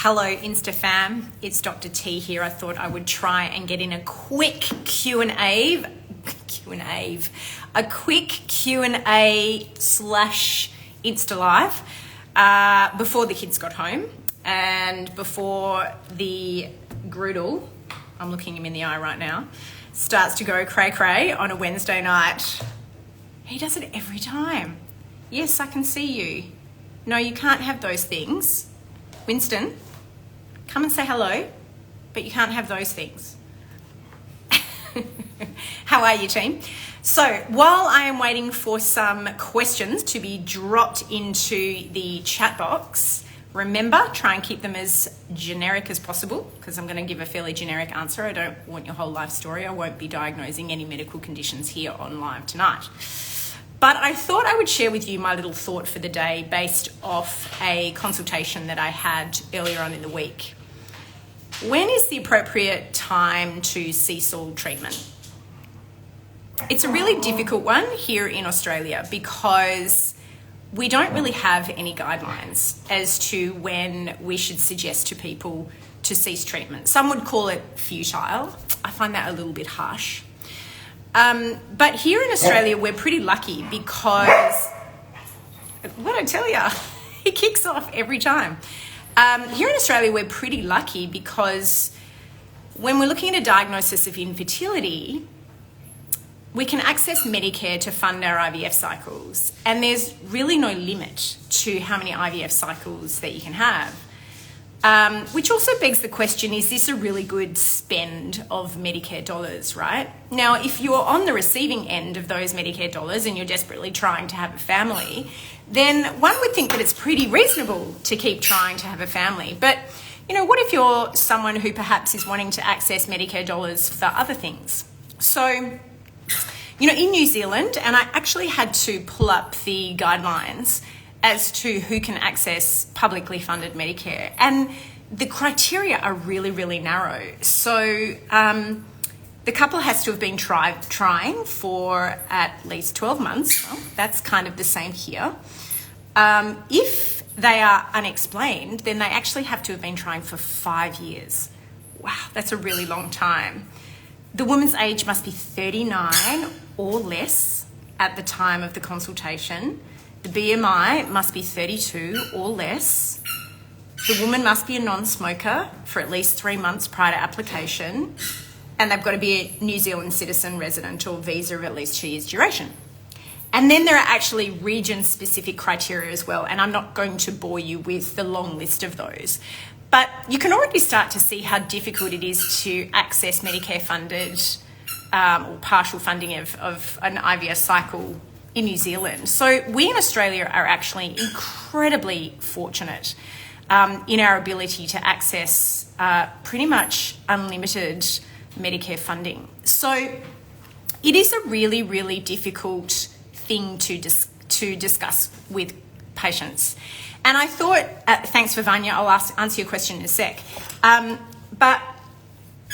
Hello InstaFam, it's Dr. T here. I thought I would try and get in a quick Q&A slash Insta Live before the kids got home and before the Groodle, I'm looking him in the eye right now, starts to go cray-cray on a Wednesday night. He does it every time. Yes, I can see you. No, you can't have those things. Winston, come and say hello, but you can't have those things. How are you, team? So while I am waiting for some questions to be dropped into the chat box, remember, try and keep them as generic as possible because I'm going to give a fairly generic answer. I don't want your whole life story. I won't be diagnosing any medical conditions here on live tonight. But I thought I would share with you my little thought for the day based off a consultation that I had earlier on in the week. When is the appropriate time to cease all treatment? It's a really difficult one here in Australia because we don't really have any guidelines as to when we should suggest to people to cease treatment. Some would call it futile. I find that a little bit harsh. But here in Australia, we're pretty lucky because, what I tell you, he kicks off every time. Here in Australia, we're pretty lucky because when we're looking at a diagnosis of infertility, we can access Medicare to fund our IVF cycles. And there's really no limit to how many IVF cycles that you can have. Which also begs the question, is this a really good spend of Medicare dollars, right? Now, if you're on the receiving end of those Medicare dollars and you're desperately trying to have a family, then one would think that it's pretty reasonable to keep trying to have a family. But, you know, what if you're someone who perhaps is wanting to access Medicare dollars for other things? So, you know, in New Zealand, and I actually had to pull up the guidelines as to who can access publicly funded Medicare. And the criteria are really, really narrow. So the couple has to have been trying for at least 12 months. Well, that's kind of the same here. If they are unexplained, then they actually have to have been trying for 5 years. Wow, that's a really long time. The woman's age must be 39 or less at the time of the consultation. The BMI must be 32 or less. The woman must be a non-smoker for at least 3 months prior to application. And they've got to be a New Zealand citizen, resident or visa of at least 2 years duration. And then there are actually region-specific criteria as well. And I'm not going to bore you with the long list of those. But you can already start to see how difficult it is to access Medicare-funded or partial funding of an IVF cycle in New Zealand. So we in Australia are actually incredibly fortunate in our ability to access pretty much unlimited Medicare funding. So it is a really, really difficult thing to discuss with patients. And I thought, thanks for Vanya, I'll answer your question in a sec. But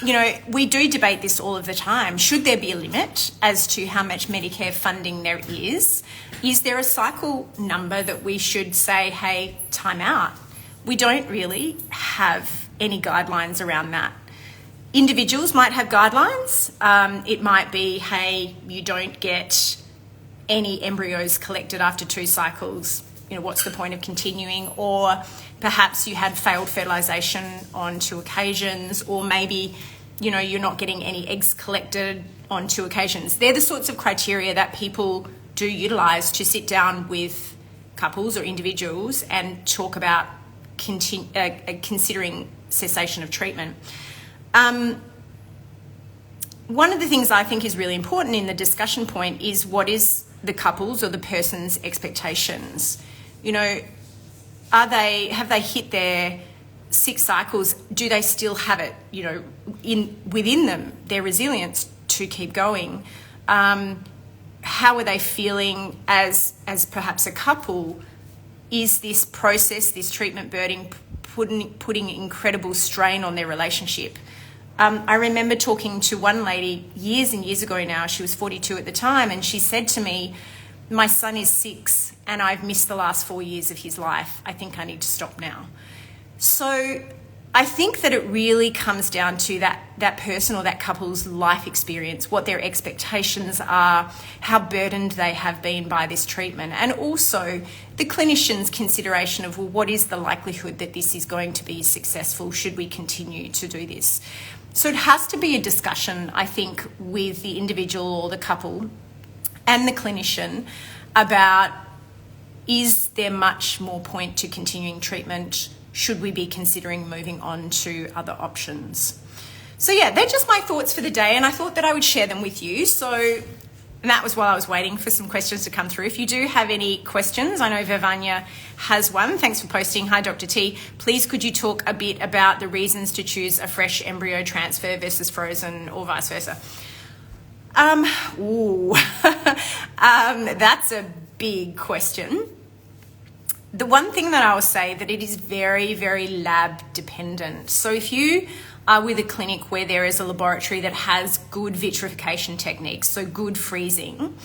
you know, we do debate this all of the time. Should there be a limit as to how much Medicare funding there is? Is there a cycle number that we should say, hey, time out? We don't really have any guidelines around that. Individuals might have guidelines. It might be, hey, you don't get any embryos collected after 2 cycles. You know, what's the point of continuing? Or perhaps you had failed fertilization on 2 occasions, or maybe, you know, you're not getting any eggs collected on 2 occasions. They're the sorts of criteria that people do utilize to sit down with couples or individuals and talk about considering cessation of treatment. One of the things I think is really important in the discussion point is what is the couple's or the person's expectations. You know, have they hit their 6 cycles? Do they still have it, you know, within them, their resilience to keep going? How are they feeling as perhaps a couple? Is this process, this treatment burden, putting incredible strain on their relationship? I remember talking to one lady years and years ago now. She was 42 at the time, and she said to me, my son is 6 and I've missed the last 4 years of his life. I think I need to stop now. So I think that it really comes down to that person or that couple's life experience, what their expectations are, how burdened they have been by this treatment, and also the clinician's consideration of, well, what is the likelihood that this is going to be successful should we continue to do this? So it has to be a discussion, I think, with the individual or the couple and the clinician about, is there much more point to continuing treatment? Should we be considering moving on to other options? So yeah, they're just my thoughts for the day, and I thought that I would share them with you. And that was while I was waiting for some questions to come through. If you do have any questions, I know Vivanya has one. Thanks for posting. Hi, Dr. T. Please, could you talk a bit about the reasons to choose a fresh embryo transfer versus frozen or vice versa? That's a big question. The one thing that I will say that it is very, very lab dependent. So if you are with a clinic where there is a laboratory that has good vitrification techniques, so good freezing,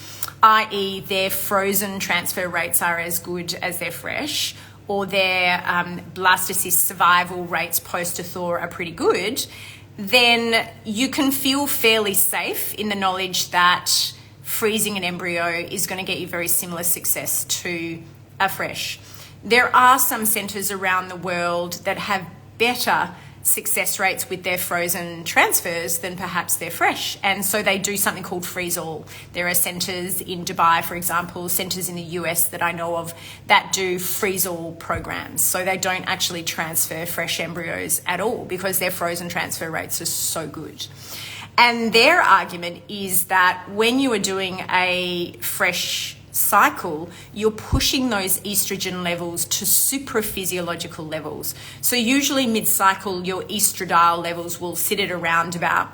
i.e. their frozen transfer rates are as good as their fresh, or their blastocyst survival rates post a thaw are pretty good, then you can feel fairly safe in the knowledge that freezing an embryo is going to get you very similar success to a fresh. There are some centres around the world that have better success rates with their frozen transfers than perhaps their fresh, and so they do something called freeze-all. There are centres in Dubai, for example, centres in the US that I know of that do freeze-all programs, so they don't actually transfer fresh embryos at all because their frozen transfer rates are so good. And their argument is that when you are doing a fresh cycle, you're pushing those estrogen levels to supraphysiological levels. So usually mid-cycle, your estradiol levels will sit at around about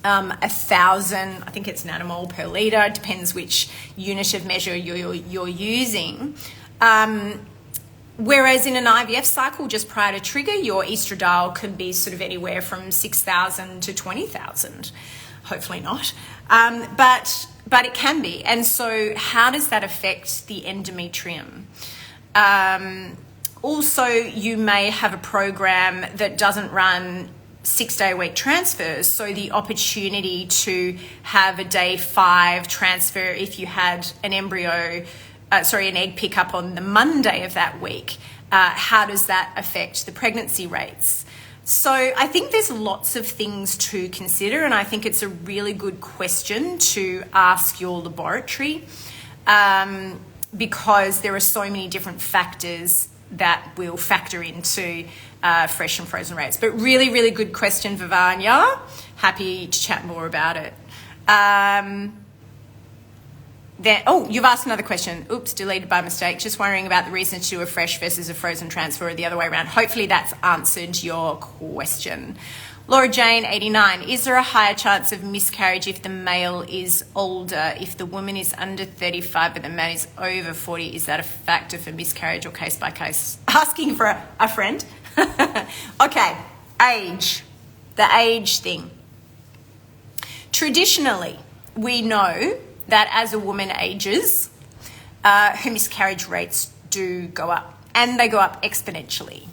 1,000, I think it's nanomole per litre, depends which unit of measure you're using. Whereas in an IVF cycle, just prior to trigger, your estradiol can be sort of anywhere from 6,000 to 20,000. Hopefully not. But it can be. And so how does that affect the endometrium? Also, you may have a program that doesn't run 6-day-a-week transfers. So the opportunity to have a day 5 transfer if you had an an egg pickup on the Monday of that week, how does that affect the pregnancy rates? So I think there's lots of things to consider, and I think it's a really good question to ask your laboratory because there are so many different factors that will factor into fresh and frozen rates. But really, really good question, Vivanya. Happy to chat more about it. You've asked another question. Oops, deleted by mistake. Just wondering about the reason to do a fresh versus a frozen transfer or the other way around. Hopefully that's answered your question. Laura Jane, 89. Is there a higher chance of miscarriage if the male is older? If the woman is under 35 but the man is over 40, is that a factor for miscarriage or case by case? Asking for a friend. Okay, age. The age thing. Traditionally, we know that as a woman ages, her miscarriage rates do go up, and they go up exponentially.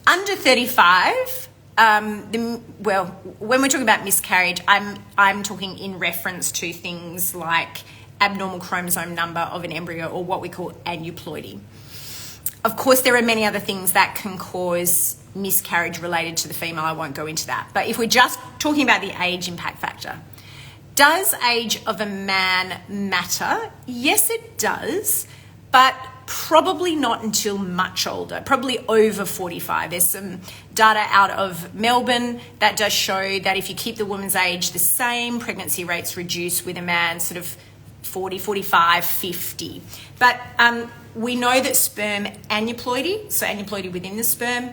Under 35, when we're talking about miscarriage, I'm talking in reference to things like abnormal chromosome number of an embryo, or what we call aneuploidy. Of course, there are many other things that can cause miscarriage related to the female. I won't go into that. But if we're just talking about the age impact factor, does age of a man matter? Yes, it does, but probably not until much older, probably over 45. There's some data out of Melbourne that does show that if you keep the woman's age the same, pregnancy rates reduce with a man sort of 40, 45, 50. But we know that sperm aneuploidy, so aneuploidy within the sperm,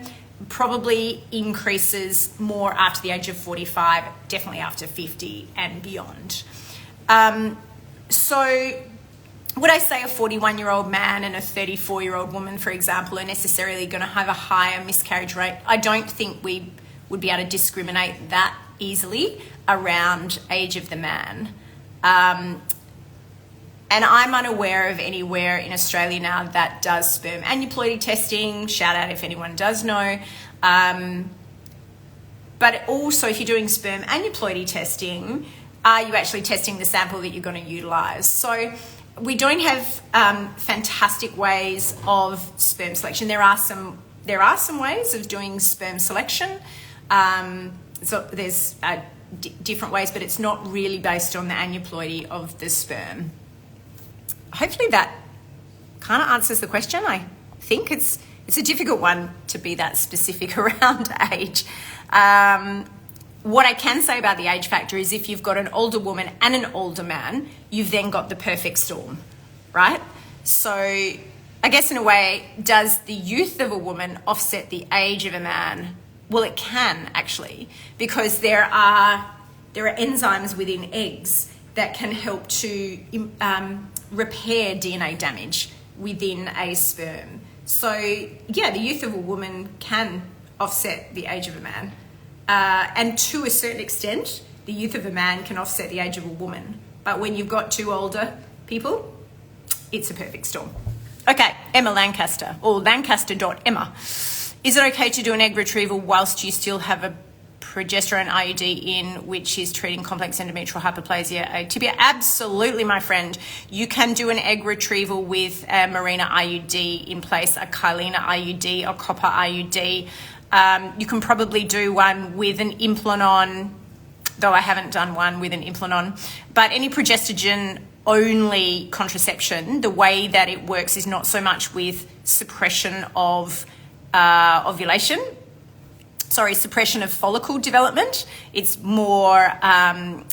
probably increases more after the age of 45, definitely after 50 and beyond. So would I say a 41-year-old man and a 34-year-old woman, for example, are necessarily going to have a higher miscarriage rate? I don't think we would be able to discriminate that easily around age of the man. And I'm unaware of anywhere in Australia now that does sperm aneuploidy testing. Shout out if anyone does know. But also, if you're doing sperm aneuploidy testing, are you actually testing the sample that you're going to utilise? So we don't have fantastic ways of sperm selection. There are some ways of doing sperm selection. So there's different ways, but it's not really based on the aneuploidy of the sperm. Hopefully that kind of answers the question. I think it's a difficult one to be that specific around age. What I can say about the age factor is if you've got an older woman and an older man, you've then got the perfect storm, right? So I guess in a way, does the youth of a woman offset the age of a man? Well, it can actually, because there are enzymes within eggs that can help to repair DNA damage within a sperm. So yeah, the youth of a woman can offset the age of a man. And to a certain extent, the youth of a man can offset the age of a woman. But when you've got two older people, it's a perfect storm. Okay, Emma Lancaster, or Lancaster.Emma. Is it okay to do an egg retrieval whilst you still have a progesterone IUD in, which is treating complex endometrial hyperplasia atypia? Absolutely, my friend. You can do an egg retrieval with a Mirena IUD in place, a Kylena IUD, a copper IUD. You can probably do one with an Implanon, though I haven't done one with an Implanon. But any progestogen only contraception, the way that it works is not so much with suppression of suppression of follicle development. It's more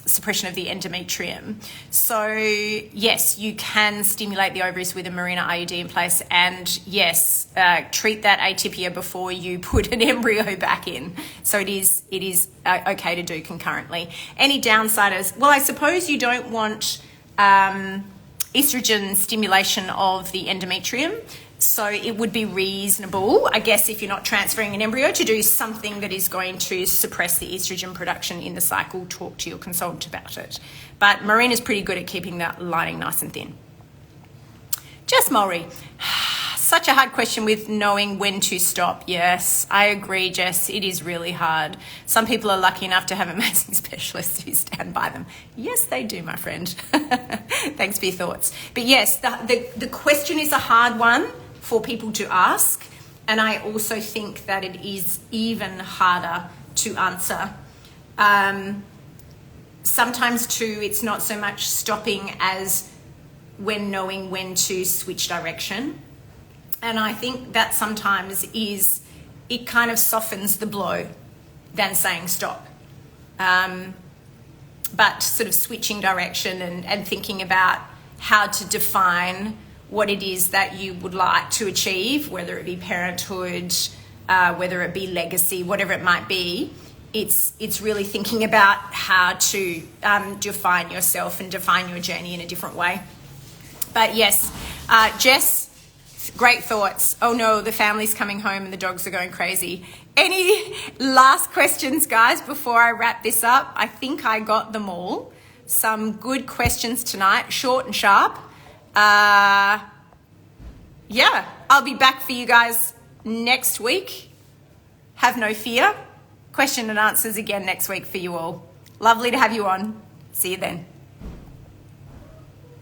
suppression of the endometrium. So yes, you can stimulate the ovaries with a Mirena IUD in place, and yes, treat that atypia before you put an embryo back in. So it is okay to do concurrently. Any downsiders? Well, I suppose you don't want estrogen stimulation of the endometrium. So it would be reasonable, I guess, if you're not transferring an embryo, to do something that is going to suppress the estrogen production in the cycle. Talk to your consultant about it. But Mirena's pretty good at keeping that lining nice and thin. Jess Mulry. Such a hard question with knowing when to stop. Yes, I agree, Jess. It is really hard. Some people are lucky enough to have amazing specialists who stand by them. Yes, they do, my friend. Thanks for your thoughts. But yes, the question is a hard one for people to ask, and I also think that it is even harder to answer. Sometimes too, it's not so much stopping as when knowing when to switch direction. And I think that sometimes it kind of softens the blow than saying stop. But sort of switching direction and thinking about how to define what it is that you would like to achieve, whether it be parenthood, whether it be legacy, whatever it might be. It's really thinking about how to define yourself and define your journey in a different way. But yes, Jess, great thoughts. Oh no, the family's coming home and the dogs are going crazy. Any last questions, guys, before I wrap this up? I think I got them all. Some good questions tonight, short and sharp. Yeah, I'll be back for you guys next week. Have no fear. Question and answers again next week for you all. Lovely to have you on. See you then.